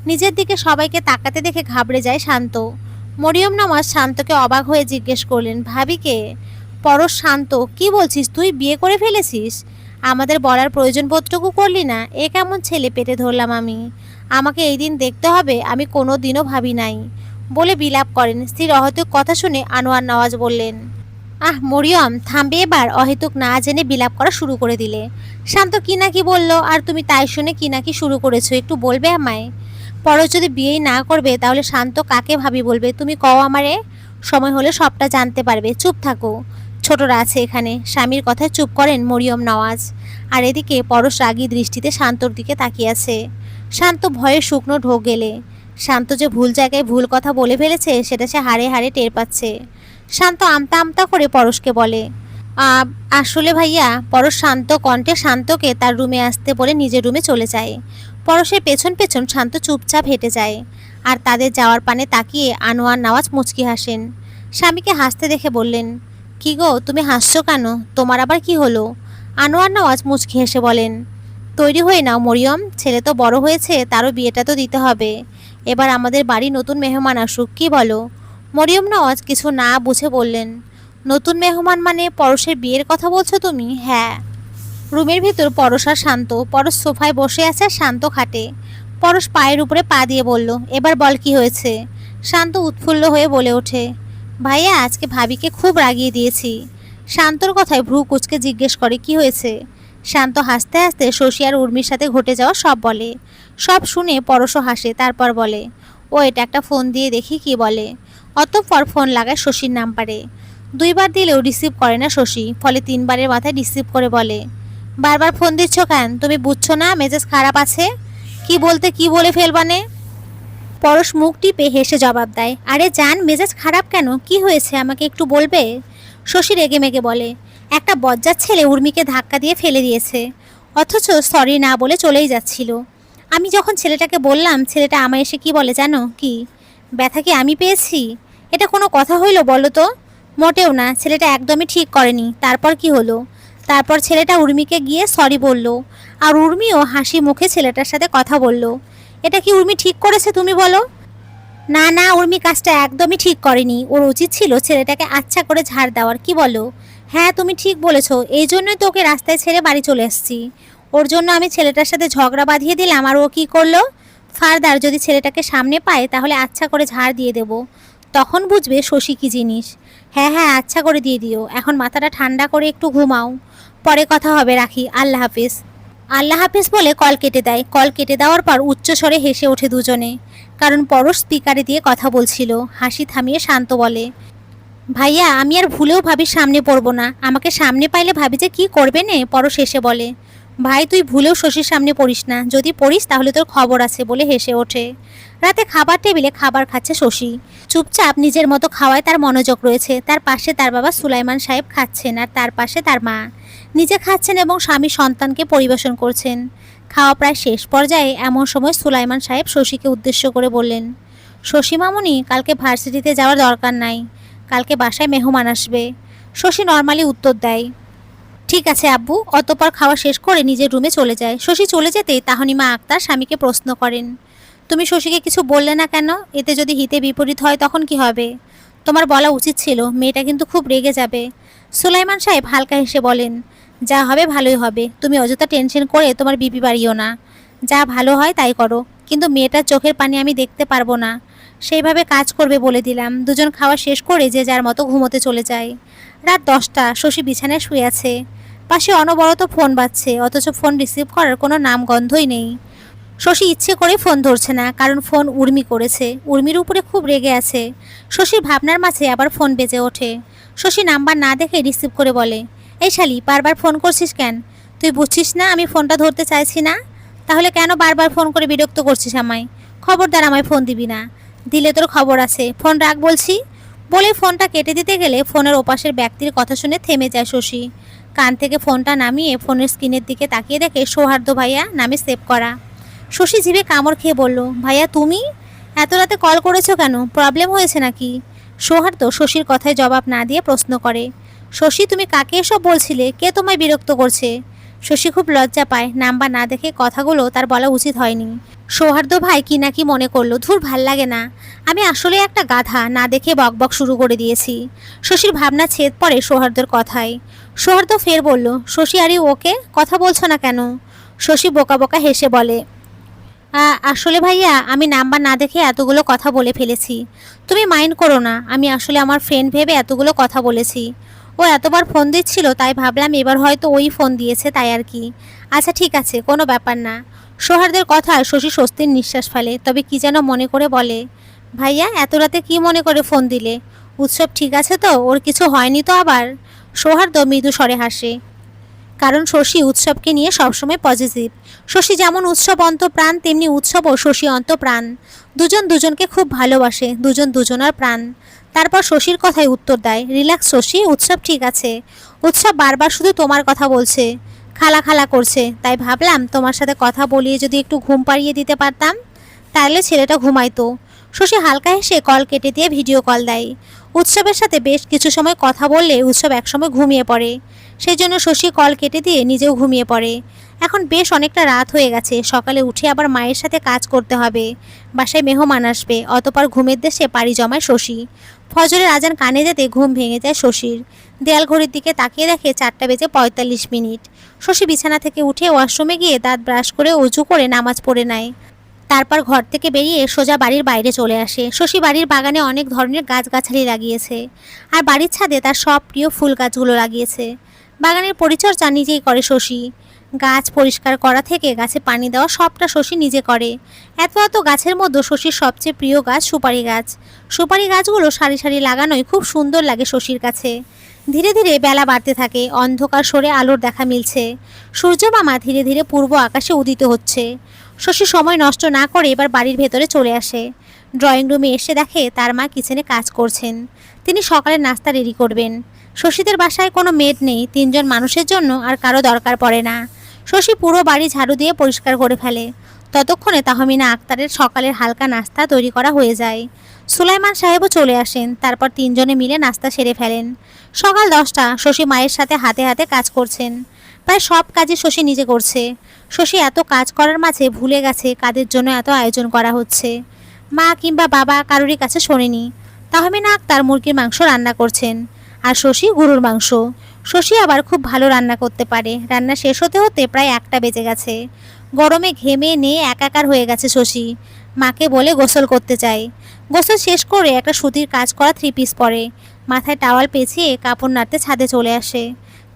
নিজের দিকে সবাইকে তাকাতে দেখে ঘাবড়ে যায় শান্ত। মরিয়ম নওয়াজ শান্তকে অবাক হয়ে জিজ্ঞেস করলেন, ভাবিকে? পরশ শান্ত, কি বলছিস, তুই বিয়ে করে ফেলেছিস? আমাদের বলার প্রয়োজন বোধটুকু করলি না? এ কেমন ছেলে পেটে ধরলাম আমি? আমাকে এই দিন দেখতে হবে, আমি কোনো দিনও ভাবি নাই। বলে বিলাপ করেন। স্ত্রীর অহেতুক কথা শুনে আনোয়ার নওয়াজ বললেন, আহ মরিয়ম, থামবে এবার, অহেতুক না জেনে বিলাপ করা শুরু করে দিলে। শান্ত কি নাকি বলল, আর তুমি তাই শুনে কি নাকি শুরু করেছো, একটু বলবে আমায়? পরে যদি বিয়েই না করবে তাহলে শান্ত কাকে ভাবি বলবে, তুমি কও আমারে। সময় হলে সবটা জানতে পারবে, চুপ থাকো। ছোটরা আছে এখানে। স্বামীর কথায় চুপ করেন মরিয়ম নওয়াজ। আর এদিকে পরশ রাগী দৃষ্টিতে শান্তর দিকে তাকিয়ে আছে। শান্ত ভয়ে শুকনো ঢোক গেলে। শান্ত যে ভুল জায়গায় ভুল কথা বলে ফেলেছে সেটা সে হাড়ে হাড়ে টের পাচ্ছে। শান্ত আমতা আমতা করে পরশকে বলে, আসলে ভাইয়া। পরশ শান্ত কণ্ঠে শান্তকে তার রুমে আসতে বলে নিজের রুমে চলে যায়। পরশের পেছন পেছন শান্ত চুপচাপ হেঁটে যায়। আর তাদের যাওয়ার পানে তাকিয়ে আনোয়ার নওয়াজ মুচকি হাসেন। স্বামীকে হাসতে দেখে বললেন, কি গো, তুমি হাসছো কেন? তোমার আবার কি হলো? আনোয়ার নওয়াজ মুচকি হেসে বলেন, তৈরি হয়ে নাও মরিয়ম, ছেলে তো বড় হয়েছে, তারও বিয়েটা তো দিতে হবে। এবার আমাদের বাড়ি নতুন মেহমান আসুক, কি বলো? মরিয়ম নওয়াজ কিছু না বুঝে বললেন, নতুন মেহমান মানে পরশের বিয়ের কথা বলছো তুমি? হ্যাঁ। রুমের ভিতর পরশ আর শান্ত। পরশ সোফায় বসে আছে, শান্ত খাটে। পরশ পায়ের উপরে পা দিয়ে বলল, এবার বল কি হয়েছে? শান্ত উৎফুল্ল হয়ে বলে ওঠে, ভাইয়া, আজকে ভাবিকে খুব রাগিয়ে দিয়েছি। শান্তর কথায় ভ্রু কুচকে জিজ্ঞেস করে, কি হয়েছে? শান্ত হাসতে হাসতে শশী আর উর্মির সাথে ঘটে যাওয়া সব বলে। সব শুনে পরশও হাসে, তারপর বলে, ও এটা একটা ফোন দিয়ে দেখি কি বলে। অতঃপর ফোন লাগায় শশীর নাম্বারে। 2বার দিলেও রিসিভ করে না শশী, ফলে 3বারের মাথায় রিসিভ করে বলে, বারবার ফোন দিচ্ছ কেন? তুমি বুঝছো না মেজাজ খারাপ আছে? কি বলতে কি বলে ফেলবানে। পরশ মুখ টিপে হেসে জবাব দেয়, আরে জান, মেজাজ খারাপ কেন? কি হয়েছে আমাকে একটু বলবে? শশী রেগে মেগে বলে, একটা বজ্জাত ছেলে উর্মিকে ধাক্কা দিয়ে ফেলে দিয়েছে, অথচ সরি না বলে চলেই যাচ্ছিল। আমি যখন ছেলেটাকে বললাম, ছেলেটা আমায় এসে কি বলে জানো? কি? ব্যথা কি আমি পেয়েছি? এটা কোনো কথা হইল বলো তো? মোটেও না, ছেলেটা একদমই ঠিক করেনি। তারপর কি হলো? তারপর ছেলেটা উর্মিকে গিয়ে সরি বলল, আর উর্মিও হাসি মুখে ছেলেটার সাথে কথা বলল। এটা কি উর্মি ঠিক করেছে তুমি বলো? না না, উর্মি কাজটা একদমই ঠিক করেনি। ওর উচিত ছিল ছেলেটাকে আচ্ছা করে ঝাড় দেওয়ার, কি বলো? হ্যাঁ, তুমি ঠিক বলেছো, এই জন্যই তো ওকে রাস্তায় ছেড়ে বাড়ি চলে এসেছি। ওর জন্য আমি ছেলেটার সাথে ঝগড়া বাঁধিয়ে দিলাম, আর ও কি করলো? ফার্দার যদি ছেলেটাকে সামনে পায় তাহলে আচ্ছা করে ঝাড় দিয়ে দেব, তখন বুঝবে শশী কি জিনিস। হ্যাঁ হ্যাঁ, আচ্ছা করে দিয়ে দিও। এখন মাথাটা ঠান্ডা করে একটু ঘুমাও, পরে কথা হবে, রাখি, আল্লাহ হাফিজ। আল্লাহ হাফেজ বলে কল কেটে দেয়। কল কেটে দেওয়ার পর উচ্চস্বরে হেসে ওঠে দুজনে, কারণ পরশ স্পিকারে দিয়ে কথা বলছিল। হাসি থামিয়ে শান্ত বলে, ভাইয়া আমি আর ভুলেও ভাবির সামনে পড়বো না, আমাকে সামনে পাইলে ভাবি যে কি করবে নে। পরশ হেসে বলে, ভাই তুই ভুলেও শশীর সামনে পড়িস না, যদি পড়িস তাহলে তোর খবর আছে বলে হেসে ওঠে। রাতে খাবার টেবিলে খাবার খাচ্ছে শশী। চুপচাপ নিজের মতো খাওয়ায় তার মনোযোগ রয়েছে। তার পাশে তার বাবা সুলাইমান সাহেব খাচ্ছেন, আর তার পাশে তার মা নিজে খাচ্ছেন এবং স্বামী সন্তানকে পরিবেশন করছেন। খাওয়া প্রায় শেষ পর্যায়ে এমন সময় সুলাইমান সাহেব শশীকে উদ্দেশ্য করে বললেন, শশী মামুনি, কালকে ভার্সিটিতে যাওয়ার দরকার নাই, কালকে বাসায় মেহমান আসবে। শশী নর্মালি উত্তর দেয়, ঠিক আছে আব্বু। অতঃপর খাওয়া শেষ করে নিজের রুমে চলে যায়। শশী চলে যেতেই তাহনিমা আক্তার স্বামীকে প্রশ্ন করেন, তুমি শশীকে কিছু বললে না কেন? এতে যদি হিতে বিপরীত হয় তখন কি হবে? তোমার বলা উচিত ছিল, মেয়েটা কিন্তু খুব রেগে যাবে। সুলাইমান সাহেব হালকা হেসে বলেন, যা হবে ভালোই হবে, তুমি অযথা টেনশন করে তোমার বিপি বাড়িও না। যা ভালো হয় তাই করো, কিন্তু মেয়েটার চোখের পানি আমি দেখতে পারবো না। সেইভাবে কাজ করবে বলে দিলাম। দুজন খাওয়া শেষ করে যে যার মতো ঘুমোতে চলে যায়। রাত 10টা, শশী বিছানায় শুয়ে আছে। পাশে অনবরত ফোন বাজছে, অথচ ফোন রিসিভ করার কোনো নামগন্ধই নেই। শশী ইচ্ছে করে ফোন ধরছে না, কারণ ফোন উর্মি করেছে। উর্মির উপরে খুব রেগে আছে। শশীর ভাবনার মাঝে আবার ফোন বেজে ওঠে। শশী নাম্বার না দেখে রিসিভ করে বলে, এই শালি, বারবার ফোন করছিস কেন? তুই বুঝছিস না আমি ফোনটা ধরতে চাইছি না? তাহলে কেন বারবার ফোন করে বিরক্ত করছিস আমায়? খবরদার আমায় ফোন দিবি না, দিলে তোর খবর আছে। ফোন রাখ বলছি। বলে ফোনটা কেটে দিতে গেলে ফোনের ওপাশের ব্যক্তির কথা শুনে থেমে যায় শশী। কান থেকে ফোনটা নামিয়ে ফোনের স্ক্রিনের দিকে তাকিয়ে দেখে সৌহার্দ্য ভাইয়া নামে সেভ করা। শশী জিভে কামড় খেয়ে বলল, ভাইয়া তুমি এত রাতে কল করেছো কেন? প্রবলেম হয়েছে নাকি? সৌহার্দ্য শশীর কথায় জবাব না দিয়ে প্রশ্ন করে, শশী তুমি কাকে এসব বলছিলে? কে তোমায় বিরক্ত করছে? শশী খুব লজ্জা পায়। নাম্বার না দেখে কথাগুলো তার বলা উচিত হয়নি। সৌহার্দ্য ভাই কি নাকি মনে করলো, ধুর ভাল লাগে না, আমি আসলে একটা গাধা, না দেখে বকবক শুরু করে দিয়েছি। শশীর ভাবনা ছেদ পড়ে সৌহার্দ্যর কথায়। সৌহার্দ্য ফের বলল, শশী আরে ওকে কথা বলছো না কেন? শশী বোকা বোকা হেসে বলে, আসলে ভাইয়া আমি নাম্বার না দেখে এতগুলো কথা বলে ফেলেছি। তুমি মাইন্ড করো না, আমি আসলে আমার ফ্রেন্ড ভেবে এতগুলো কথা বলেছি। ও এতবার ফোন দিচ্ছিল, তাই ভাবলাম এবার হয়তো ওই ফোন দিয়েছে, তাই আর কি। আচ্ছা ঠিক আছে, কোনো ব্যাপার না। সৌহার্দ্যের কথায় শশী স্বস্তির নিঃশ্বাস ফেলে, তবে কি যেন মনে করে বলে, ভাইয়া এত রাতে কি মনে করে ফোন দিলে? উৎসব ঠিক আছে তো? ওর কিছু হয়নি তো আবার? সৌহার্দ্য মৃদু স্বরে হাসে, কারণ শশী উৎসবকে নিয়ে সবসময় পজিটিভ। শশী যেমন উৎসব অন্তপ্রাণ, তেমনি উৎসবও শশী অন্তপ্রাণ। দুজন দুজনকে খুব ভালোবাসে, দুজন দুজনার প্রাণ। তারপর শশীর কথায় উত্তর দেয়, রিল্যাক্স শশী, উৎসব ঠিক আছে। উৎসব বারবার শুধু তোমার কথা বলছে, খালা খালা করছে, তাই ভাবলাম তোমার সাথে কথা বলিয়ে যদি একটু ঘুম পাড়িয়ে দিতে পারতাম, তাহলে ছেলেটা ঘুমাইতো। শশী হালকা হেসে কল কেটে দিয়ে ভিডিও কল দেয়। উৎসবের সাথে বেশ কিছু সময় কথা বললে উৎসব একসময় ঘুমিয়ে পড়ে। সেই জন্য শশী কল কেটে দিয়ে নিজেও ঘুমিয়ে পড়ে। এখন বেশ অনেকটা রাত হয়ে গেছে, সকালে উঠে আবার মায়ের সাথে কাজ করতে হবে। বাসায় মেহমান আসবে, অতপর ঘুমের দেশে পাড়ি জমায় শশী। ফজরের আজান কানে যেতে ঘুম ভেঙে যায় শশীর। দেয়াল ঘড়ির দিকে তাকিয়ে দেখে 4:45। শশী বিছানা থেকে উঠে ওয়াশরুমে গিয়ে দাঁত ব্রাশ করে অজু করে নামাজ পড়ে নেয়। তারপর ঘর থেকে বেরিয়ে সোজা বাড়ির বাইরে চলে আসে। শশী বাড়ির বাগানে অনেক ধরনের গাছগাছালি লাগিয়েছে, আর বাড়ির ছাদে তার সব প্রিয় ফুল গাছগুলো লাগিয়েছে। বাগানের পরিচর্যা নিজেই করে শশী। গাছ পরিষ্কার করা থেকে গাছে পানি দেওয়া সবটা শশী নিজে করে। এত এত গাছের মধ্যে শশীর সবচেয়ে প্রিয় গাছ সুপারি গাছ। সুপারি গাছগুলো সারি সারি লাগানোই খুব সুন্দর লাগে শশীর কাছে। ধীরে ধীরে বেলা বাড়তে থাকে, অন্ধকার সরে আলোর দেখা মিলছে। সূর্য মামা ধীরে ধীরে পূর্ব আকাশে উদিত হচ্ছে। শশী সময় নষ্ট না করে এবার বাড়ির ভেতরে চলে আসে। ড্রয়িং রুমে এসে দেখে তার মা কিচেনে কাজ করছেন। তিনি সকালের নাস্তা রেডি করবেন। শশীদের বাসায় কোনো মেড নেই, 3জন মানুষের জন্য আর কারো দরকার পড়ে না। শশী পুরো বাড়ি ঝাড়ু দিয়ে পরিষ্কার করে ফেলে। ততক্ষণে তাহমিনা আক্তারের সকালের হালকা নাস্তা তৈরি করা হয়ে যায়। সুলাইমান সাহেবও চলে আসেন। তারপর 3জনে মিলে নাস্তা সেরে ফেলেন। সকাল 10টা, শশী মায়ের সাথে হাতে হাতে কাজ করছেন। প্রায় সব কাজই শশী নিজে করছে। শশী এত কাজ করার মাঝে ভুলে গেছে কাদের জন্য এত আয়োজন করা হচ্ছে। মা কিংবা বাবা কারোরই কাছে শোনেনি। তাহমিনা আক্তার মুরগির মাংস রান্না করছেন, আর শশী গরুর মাংস। শশী আবার খুব ভালো রান্না করতে পারে। রান্না শেষ হতে হতে প্রায় 1টা বেজে গেছে। গরমে ঘেমে নিয়ে একাকার হয়ে গেছে শশী। মাকে বলে গোসল করতে চায়। গোসল শেষ করে একটা সুতির কাজ করা 3 পিস পরে, মাথায় টাওয়াল পেঁচিয়ে কাপড় নাড়তে ছাদে চলে আসে।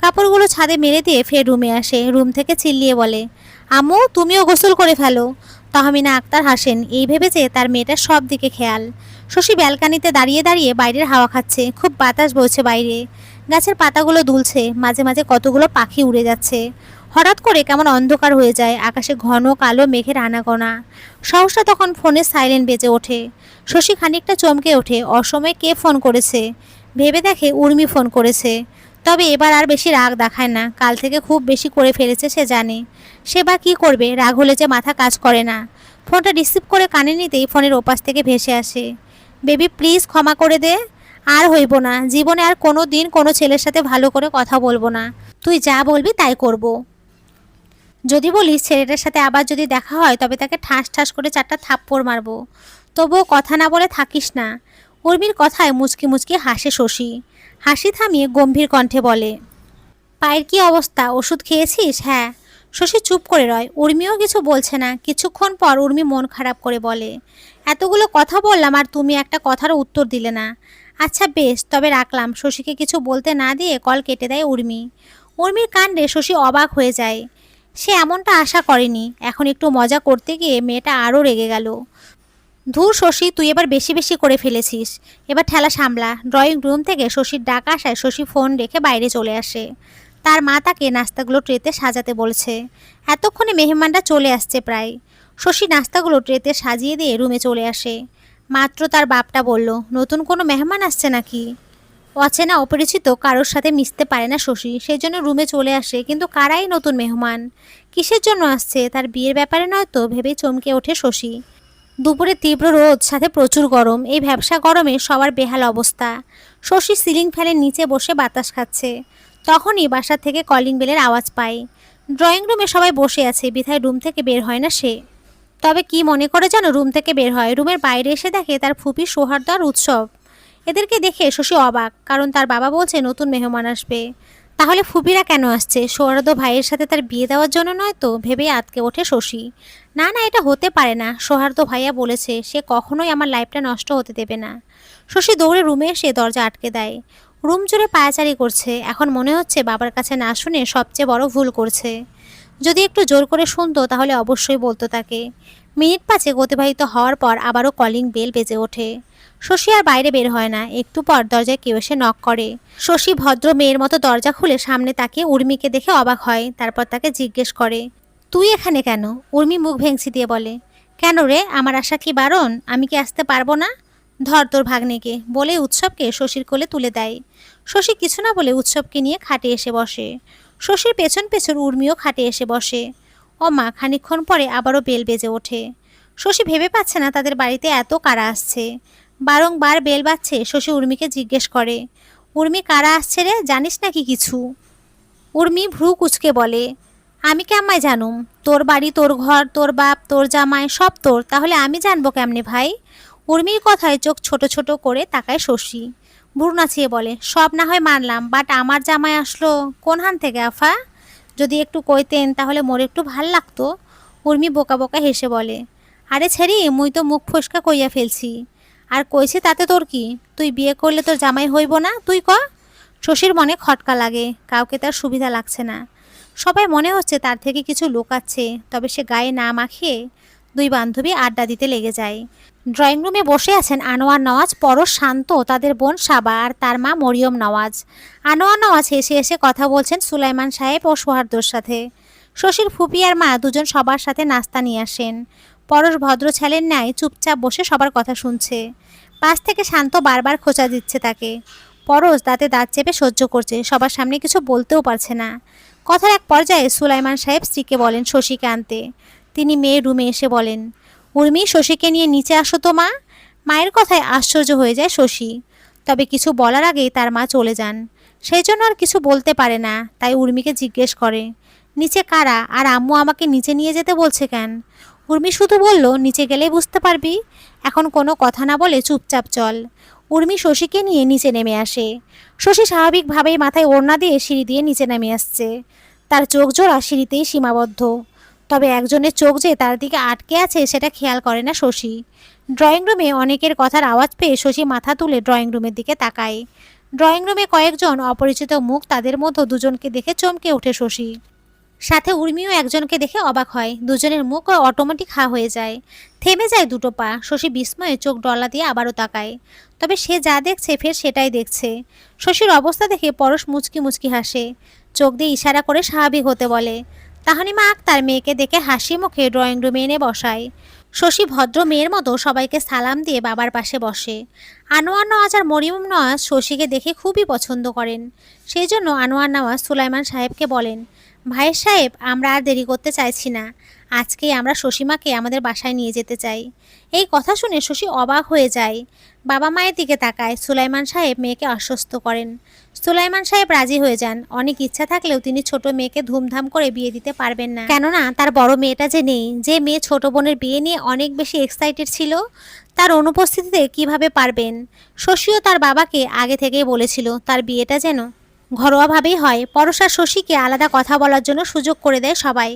কাপড়গুলো ছাদে মেলে দিয়ে ফের রুমে আসে। রুম থেকে চিল্লিয়ে বলে, আম্মু তুমিও গোসল করে ফেলো। তহমিনা আক্তার হাসেন, এই ভেবে যে তার মেয়েটার সব দিকে খেয়াল। শশী ব্যালকানিতে দাঁড়িয়ে দাঁড়িয়ে বাইরের হাওয়া খাচ্ছে। খুব বাতাস বইছে বাইরে, গাছের পাতাগুলো দুলছে, মাঝে মাঝে কতগুলো পাখি উড়ে যাচ্ছে। হঠাৎ করে কেমন অন্ধকার হয়ে যায়, আকাশে ঘন কালো মেঘের আনাগোনা। সহসা তখন ফোনে সাইলেন্ট বেজে ওঠে। শশী খানিকটা চমকে ওঠে। অসময়ে কে ফোন করেছে ভেবে দেখে উর্মি ফোন করেছে। তবে এবার আর বেশি রাগ দেখায় না, কাল থেকে খুব বেশি করে ফেলেছে সে জানে। সে বা কী করবে, রাগ হলে যে মাথা কাজ করে না। ফোনটা রিসিভ করে কানে নিতেই ফোনের ওপাশ থেকে ভেসে আসে, বেবি প্লিজ ক্ষমা করে দে, আর হইব না, জীবনে আর কোনো দিন কোনো ছেলের সাথে ভালো করে কথা বলবো না, তুই যা বলবি তাই করব। যদি বলিস ছেলেটার সাথে আবার যদি দেখা হয় তবে তাকে ঠাস ঠাস করে 4টা থাপ্পড় মারবো, তবুও কথা না বলে থাকিস না। উর্মির কথায় মুচকি মুচকি হাসে শশী। হাসি থামিয়ে গম্ভীর কণ্ঠে বলে, পায়ের কি অবস্থা, ওষুধ খেয়েছিস? হ্যাঁ। শশী চুপ করে রয়। উর্মিও কিছু বলছে না। কিছুক্ষণ পর উর্মি মন খারাপ করে বলে, এতগুলো কথা বললাম আর তুমি একটা কথারও উত্তর দিলে না। আচ্ছা বেশ, তবে রাখলাম। শশীকে কিছু বলতে না দিয়ে কল কেটে দেয় উর্মি। উর্মির কাণ্ডে শশী অবাক হয়ে যায়। সে এমনটা আশা করেনি। এখন একটু মজা করতে গিয়ে মেয়েটা আরও রেগে গেল। ধুর শশী, তুই এবার বেশি বেশি করে ফেলেছিস, এবার ঠেলা সামলা। ড্রয়িং রুম থেকে শশীর ডাক আসায় শশী ফোন রেখে বাইরে চলে আসে। তার মা তাকে নাস্তাগুলো ট্রেতে সাজাতে বলছে। এতক্ষণে মেহমানরা চলে আসছে প্রায়। শশী নাস্তাগুলো ট্রেতে সাজিয়ে দিয়ে রুমে চলে আসে। মাত্র তার বাপটা বলল, নতুন কোনো মেহমান আসছে নাকি? অচেনা অপরিচিত কারোর সাথে মিশতে পারে না শশী, সেই জন্য রুমে চলে আসে। কিন্তু কারাই নতুন মেহমান, কিসের জন্য আসছে, তার বিয়ের ব্যাপারে নয়তো ভেবেই চমকে ওঠে শশী। দুপুরে তীব্র রোদ, সাথে প্রচুর গরম। এই ভ্যাপসা গরমে সবার বেহাল অবস্থা। শশী সিলিং ফ্যানের নিচে বসে বাতাস খাচ্ছে। তখনই বাসা থেকে কলিং বেলের আওয়াজ পায়। ড্রয়িং রুমে সবাই বসে আছে, বিধায় রুম থেকে বের হয় না সে। তবে কি মনে করে যেন রুম থেকে বের হয়। রুমের বাইরে এসে দেখে তার ফুপি সৌহার্দ্য আর উৎসব। এদেরকে দেখে শশী অবাক, কারণ তার বাবা বলছে নতুন মেহমান আসবে। তাহলে ফুপিরা কেন আসছে? সৌহার্দ্য ভাইয়ের সাথে তার বিয়ে দেওয়ার জন্য নয় তো, ভেবে আটকে ওঠে শশী। না না, এটা হতে পারে না। সৌহার্দ্য ভাইয়া বলেছে সে কখনোই আমার লাইফটা নষ্ট হতে দেবে না। শশী দৌড়ে রুমে এসে দরজা আটকে দেয়। রুম জুড়ে পায়াচারি করছে। এখন মনে হচ্ছে বাবার কাছে না শুনে সবচেয়ে বড় ভুল করছে। যদি একটু জোর করে শুনতো তাহলে অবশ্যই বলতো তাকে। মিনিট 5 অতিবাহিত হওয়ার পর আবারও কলিং বেল বেজে ওঠে। শশী আর বাইরে বের হয় না। একটু পর দরজায় কেউ এসে নক করে। শশী ভদ্র মেয়ের মতো দরজা খুলে সামনে তাকিয়ে উর্মিকে দেখে অবাক হয়। তারপর তাকে জিজ্ঞেস করে, তুই এখানে কেন? উর্মি মুখ ভেঙচি দিয়ে বলে, কেন রে, আমার আশা কি বারণ? আমি কি আসতে পারবো না? ধর তোর ভাগ্নেকে, বলে উৎসবকে শশীর কোলে তুলে দেয়। শশী কিছু না বলে উৎসবকে নিয়ে খাটে এসে বসে। শশীর পেছন পেছন উর্মিও খাটে এসে বসে। ও মা, খানিকক্ষণ পরে আবারও বেল বেজে ওঠে। শশী ভেবে পাচ্ছে না তাদের বাড়িতে এত কারা আসছে। বারংবার বেল বাজছে। শশী উর্মিকে জিজ্ঞেস করে, উর্মি কারা আসছে রে, জানিস নাকি কিছু? উর্মি ভ্রু কুচকে বলে, আমি কেমন জানুম? তোর বাড়ি, তোর ঘর, তোর বাপ, তোর জামাই, সব তোর, তাহলে আমি জানবো কেমনে ভাই? উর্মির কথায় চোখ ছোট ছোট করে তাকায় শশী। ভ্রু নাচিয়ে বলে, সব না হয় মানলাম, বাট আমার জামাই আসলো কোন হান থেকে আফা? যদি একটু কইতেন তাহলে মোর একটু ভাল লাগতো। উর্মি বোকা বোকা হেসে বলে, আরে ছেড়ি, মুই তো মুখ ফসকা কইয়া ফেলছি। আর কইছে তাতে তোর কি? তুই বিয়ে করলে তোর জামাই হইব না, তুই ক। শশীর মনে খটকা লাগে। কাউকে তার সুবিধা লাগছে না। সবাই মনে হচ্ছে তার থেকে কিছু লুকাচ্ছে। তবে সে গায়ে না মাখিয়ে দুই বান্ধবী আড্ডা দিতে লেগে যায়। ড্রয়িং রুমে বসে আছেন আনোয়ার নওয়াজ, পরশ, শান্ত, তাদের বোন সাবা আর তার মা মরিয়ম নওয়াজ। আনোয়ার নওয়াজ হেসে হেসে কথা বলছেন সুলাইমান সাহেব ও সোহার্দর সাথে। শশীর ফুপি আর মা দুজন সবার সাথে নাস্তা নিয়ে আসেন। পরশ ভদ্র ছেলের ন্যায় চুপচাপ বসে সবার কথা শুনছে। পাশ থেকে শান্ত বারবার খোঁচা দিচ্ছে তাকে। পরশ দাঁতে দাঁত চেপে সহ্য করছে, সবার সামনে কিছু বলতেও পারছে না। কথার এক পর্যায়ে সুলাইমান সাহেব স্ত্রীকে বলেন শশীকে আনতে। তিনি মেয়ের রুমে এসে বলেন, উর্মি, শশীকে নিয়ে নিচে আসো তো মা। মায়ের কথায় আশ্চর্য হয়ে যায় শশী। তবে কিছু বলার আগেই তার মা চলে যান। সেই জন্য আর কিছু বলতে পারে না। তাই উর্মিকে জিজ্ঞেস করে, নিচে কারা, আর আম্মু আমাকে নিচে নিয়ে যেতে বলছে কেন? উর্মি শুধু বলল, নিচে গেলেই বুঝতে পারবি। এখন কোনো কথা না বলে চুপচাপ চল। উর্মি শশীকে নিয়ে নিচে নেমে আসে। শশী স্বাভাবিকভাবেই মাথায় ওড়না দিয়ে সিঁড়ি দিয়ে নিচে নেমে আসছে। তার চোখ জোড়া সিঁড়িতেই সীমাবদ্ধ। তবে একজনের চোখ যে তার দিকে আটকে আছে সেটা খেয়াল করে না শশী। ড্রয়িং রুমে অনেকের কথার আওয়াজ পেয়ে শশী মাথা তুলে ড্রয়িং রুমের দিকে তাকায়। ড্রয়িং রুমে কয়েকজন অপরিচিত মুখ, তাদের মধ্যে দুজনকে দেখে চমকে ওঠে শশী। সাথে উর্মিও একজনকে দেখে অবাক হয়। দুজনের মুখ অটোমেটিক হা হয়ে যায়, থেমে যায় দুটো পা। শশী বিস্ময়ে চোখ ডলা দিয়ে আবারও তাকায়, তবে সে যা দেখছে ফের সেটাই দেখছে। শশীর অবস্থা দেখে পরশ মুচকি মুচকি হাসে, চোখ দিয়ে ইশারা করে স্বাভাবিক হতে বলে। তাহানিমা আক্তার মেয়েকে দেখে হাসি মুখে ড্রয়িং রুমে এনে বসায়। শশী ভদ্র মেয়ের মতো সবাইকে সালাম দিয়ে বাবার পাশে বসে। আনোয়ার নওয়াজ আর মরিয়ম নওয়াজ শশীকে দেখে খুবই পছন্দ করেন। সেই জন্য আনোয়ার নওয়াজ সুলাইমান সাহেবকে বলেন, ভাইয়ের সাহেব, আমরা আর দেরি করতে চাইছি না, আজকেই আমরা শশীমাকে আমাদের বাসায় নিয়ে যেতে চাই। এই কথা শুনে শশী অবাক হয়ে যায়, বাবা মায়ের দিকে তাকায়। সুলাইমান সাহেব মেয়েকে আশ্বস্ত করেন। সুলাইমান সাহেব রাজি হয়ে যান। অনেক ইচ্ছা থাকলেও তিনি ছোট মেয়েকে ধুমধাম করে বিয়ে দিতে পারবেন না, কেননা তার বড় মেয়েটা যে নেই। যে মেয়ে ছোট বোনের বিয়ে নিয়ে অনেক বেশি এক্সাইটেড ছিল, তার অনুপস্থিতিতে কিভাবে পারবেন। শশীও তার বাবাকে আগে থেকেই বলেছিল তার বিয়েটা যেন ঘরোয়াভাবেই হয়। পরশ আর শশীকে আলাদা কথা বলার জন্য সুযোগ করে দেয় সবাই।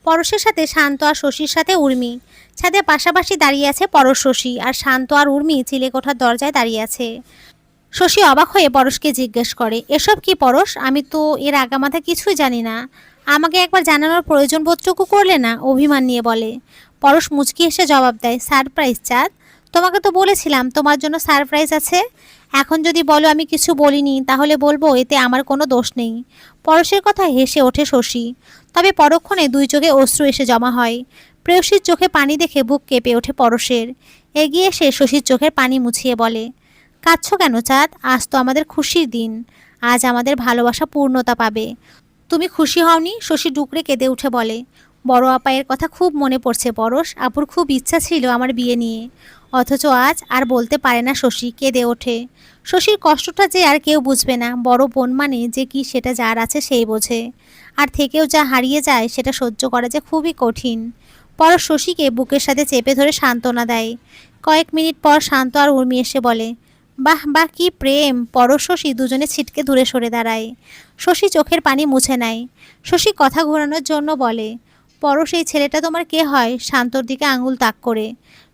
পরশের সাথে শান্ত আর শশীর সাথে উর্মি ছাদে পাশাপাশি দাঁড়িয়ে আছে। পরশ, শশী আর শান্ত আর উর্মি চিলেকোঠার দরজায় দাঁড়িয়ে আছে। শশী অবাক হয়ে পরশকে জিজ্ঞেস করে, এসব কি পরশ? আমি তো এর আগামাথা কিছুই জানি না, আমাকে একবার জানানোর প্রয়োজন বোধটুকু করলে না, অভিমান নিয়ে বলে। পরশ মুচকি এসে জবাব দেয়, সারপ্রাইজ চাঁদ, তোমাকে তো বলেছিলাম তোমার জন্য সারপ্রাইজ আছে। এখন যদি বলো আমি কিছু বলিনি, তাহলে বলবো এতে আমার কোনো দোষ নেই। পরশের কথা হেসে ওঠে শশী, তবে পরক্ষণে দুই চোখে অশ্রু এসে জমা হয়। প্রেয়সীর চোখে পানি দেখে বুক কেঁপে ওঠে পরশের। এগিয়ে এসে শশীর চোখের পানি মুছিয়ে বলে, কাঁদছো কেন চাঁদ? আজ তো আমাদের খুশির দিন, আজ আমাদের ভালোবাসা পূর্ণতা পাবে। তুমি খুশি হওনি? শশী ডুকরে কেঁদে উঠে বলে, বড় আপায়ের কথা খুব মনে পড়ছে পরশ, আপুর খুব ইচ্ছা ছিল আমার বিয়ে নিয়ে, অথচ আজ আর বলতে পারে না। শশী কেঁদে ওঠে। শশীর কষ্টটা যে আর কেউ বুঝবে না, বড় বোন মানে যে কি সেটা যার আছে সেই বোঝে, আর থেকেও যা হারিয়ে যায় সেটা সহ্য করা যে খুবই কঠিন। পরশ শশীকে বুকের সাথে চেপে ধরে সান্ত্বনা দেয়। কয়েক মিনিট পর শান্ত আর উর্মি এসে বলে, বাহ বাহ, কি প্রেম! পরশ শশী দুজনে ছিটকে দূরে সরে দাঁড়ায়। শশী চোখের পানি মুছে নেয়। শশী কথা ঘোরানোর জন্য বলে, পরশ, এই ছেলেটা তোমার কে হয়? শান্তর দিকে আঙুল তাক করে।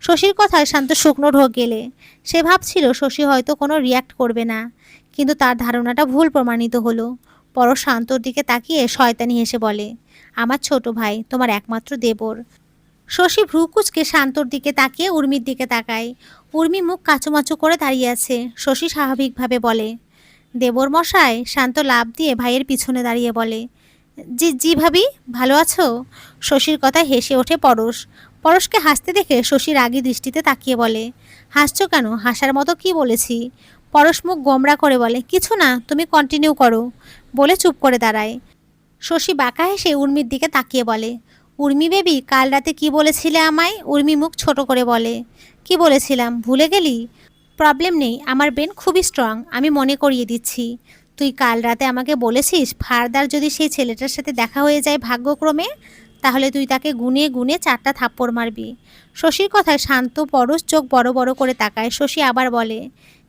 শশীর কথায় শান্ত শুকনো ঢোক গেলে। সে ভাবছিল শশী হয়তো কোনো রিয়াক্ট করবে না, কিন্তু তার ধারণাটা ভুল প্রমাণিত হলো। পরশ শান্তর দিকে তাকিয়ে শয়তানি হেসে বলে, আমার ছোট ভাই, তোমার একমাত্র দেবর। শশী ভ্রু কুচকে শান্তর দিকে তাকিয়ে উর্মির দিকে তাকায়। উর্মি মুখ কাচুমাচু করে দাঁড়িয়ে আছে। শশী স্বাভাবিকভাবে বলে, দেবর মশাই। শান্ত লাফ দিয়ে ভাইয়ের পিছনে দাঁড়িয়ে বলে, জি জি ভাবি, ভালো আছো? শশীর কথায় হেসে ওঠে পরশ। পরশকে হাসতে দেখে শশী রাগী দৃষ্টিতে তাকিয়ে বলে, হাসছো কেন? হাসার মতো কি বলেছি? পরশ মুখ গোমড়া করে বলে, কিছু না, তুমি কন্টিনিউ করো, বলে চুপ করে দাঁড়ায়। শশী বাঁকা হেসে উর্মির দিকে তাকিয়ে বলে, উর্মি বেবি, কাল রাতে কি বলেছিলে আমায়? উর্মি মুখ ছোট করে বলে, কি বলেছিলাম ভুলে গেলি? প্রবলেম নেই, আমার ব্রেন খুবই স্ট্রং, আমি মনে করিয়ে দিচ্ছি। তুই কাল রাতে আমাকে বলেছিস ফারদার যদি সেই ছেলেটার সাথে দেখা হয়ে যায় ভাগ্যক্রমে, তাহলে তুই তাকে গুনে গুনে 4টা থাপ্পড় মারবি। শশীর কথায় শান্ত পরশ চোখ বড় বড় করে তাকায়। শশী আবার বলে,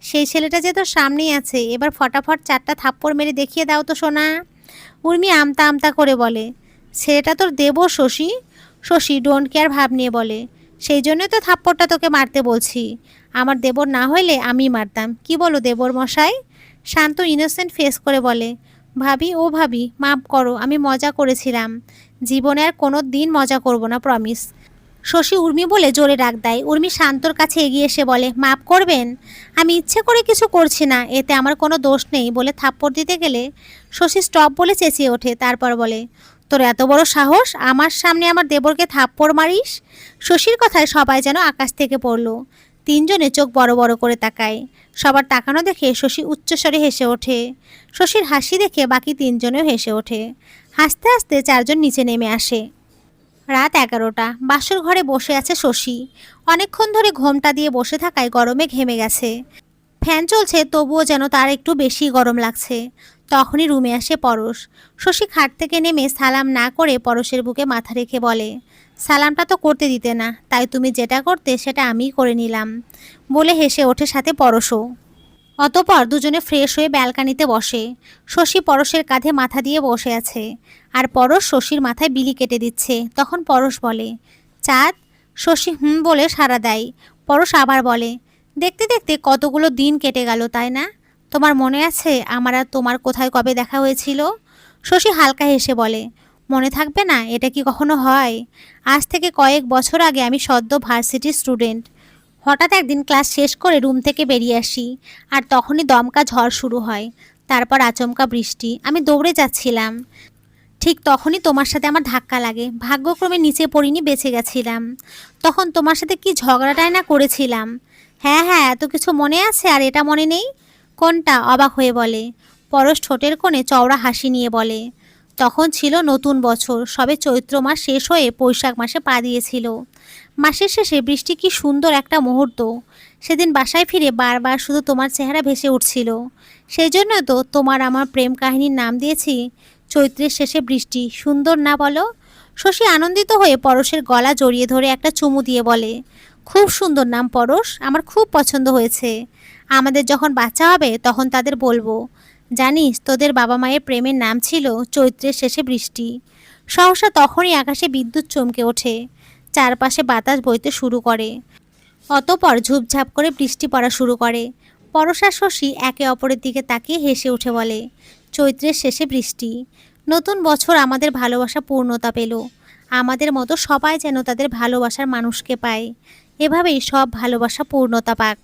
সেই ছেলেটা যে তোর সামনেই আছে, এবার ফটাফট 4টা থাপ্পড় মেরে দেখিয়ে দাও তো সোনা। উর্মি আমতা আমতা করে বলে, ছেলেটা তোর দেবর শশী। শশী ডোন্ট কেয়ার ভাব নিয়ে বলে, সেই জন্যই তো থাপ্পড়টা তোকে মারতে বলছি, আমার দেবর না হইলে আমি মারতাম। কি বলো দেবর মশাই? শান্ত ইনোসেন্ট ফেস করে বলে, ভাবি, ও ভাবি, মাফ করো, আমি মজা করেছিলাম, জীবনে আর কোনো দিন মজা করব না, প্রমিস। শশী উর্মি বলে জোরে ডাক দেয়। উর্মি শান্তর কাছে এগিয়ে এসে বলে, মাফ করবেন, আমি ইচ্ছে করে কিছু করছি না, এতে আমার কোনো দোষ নেই বলে থাপ্পড় দিতে গেলে শশী স্টপ বলে চেঁচিয়ে ওঠে। তারপর বলে, তোর এত বড় সাহস, আমার সামনে আমার দেবরকে থাপ্পড় মারিস? শশীর কথায় সবাই যেন আকাশ থেকে পড়ল। তিনজনে চোখ বড় বড় করে তাকায়। সবার তাকানো দেখে শশী উচ্চস্বরে হেসে ওঠে। শশীর হাসি দেখে বাকি তিনজনেও হেসে ওঠে। হাসতে হাসতে চারজন নিচে নেমে আসে। রাত 11টা। বাসর ঘরে বসে আছে শশী। অনেকক্ষণ ধরে ঘোমটা দিয়ে বসে থাকায় গরমে ঘেমে গেছে। ফ্যান চলছে, তবুও যেন তার একটু বেশি গরম লাগছে। তখনই রুমে আসে পরশ। শশী খাট থেকে নেমে সালাম না করে পরশের বুকে মাথা রেখে বলে, সালামটা তো করতে দিতে না, তাই তুমি যেটা করতে সেটা আমিই করে নিলাম, বলে হেসে ওঠে সাথে পরশও। অতঃপর দুজনে ফ্রেশ হয়ে ব্যালকানিতে বসে। শশী পরশের কাঁধে মাথা দিয়ে বসে আছে, আর পরশ শশীর মাথায় বিলি কেটে দিচ্ছে। তখন পরশ বলে, চাঁদ? শশী হুম বলে সাড়া দেয়। পরশ আবার বলে, দেখতে দেখতে কতগুলো দিন কেটে গেল, তাই না? তোমার মনে আছে আমার আর তোমার কোথায় কবে দেখা হয়েছিল? শশী হালকা হেসে বলে, মনে থাকবে না? এটা কি কখনো হয়? আজ থেকে কয়েক বছর আগে আমি সদ্য ভার্সিটির স্টুডেন্ট। হঠাৎ একদিন ক্লাস শেষ করে রুম থেকে বেরিয়ে আসি, আর তখনই দমকা ঝড় শুরু হয়। তারপর আচমকা বৃষ্টি। আমি দৌড়ে যাচ্ছিলাম, ঠিক তখনই তোমার সাথে আমার ধাক্কা লাগে। ভাগ্যক্রমে নিচে পড়িনি, বেঁচে গেছিলাম। তখন তোমার সাথে কি ঝগড়াটাই না করেছিলাম। হ্যাঁ হ্যাঁ, এত কিছু মনে আছে আর এটা মনে নেই? কোনটা? অবাক হয়ে বলে। পরশ ঠোঁটের কোণে চওড়া হাসি নিয়ে বলে, তখন ছিল নতুন বছর, সবে চৈত্র মাস শেষ হয়ে বৈশাখ মাসে পা দিয়েছিল। মাসের শেষে বৃষ্টি, কি সুন্দর একটা মুহূর্ত। সেদিন বাসায় ফিরে বারবার শুধু তোমার চেহারা ভেসে উঠছিল। সেই জন্য তো তোমার আমার প্রেম কাহিনীর নাম দিয়েছি চৈত্রের শেষে বৃষ্টি। সুন্দর না বলো? শশী আনন্দিত হয়ে পরশের গলা জড়িয়ে ধরে একটা চুমু দিয়ে বলে, খুব সুন্দর নাম পরশ, আমার খুব পছন্দ হয়েছে। আমাদের যখন বাচ্চা হবে তখন তাদের বলবো, জানিস তোদের বাবা মায়ের প্রেমের নাম ছিল চৈত্রের শেষে বৃষ্টি। সহসা তখনই আকাশে বিদ্যুৎ চমকে ওঠে, চারপাশে বাতাস বইতে শুরু করে, অতপর ঝুপঝাপ করে বৃষ্টি পড়া শুরু করে। পরশ আর শশী একে অপরের দিকে তাকিয়ে হেসে উঠে বলে, চৈত্রের শেষে বৃষ্টি। নতুন বছর আমাদের ভালোবাসা পূর্ণতা পেল। আমাদের মতো সবাই যেন তাদের ভালোবাসার মানুষকে পায়। এভাবেই সব ভালোবাসা পূর্ণতা পাক।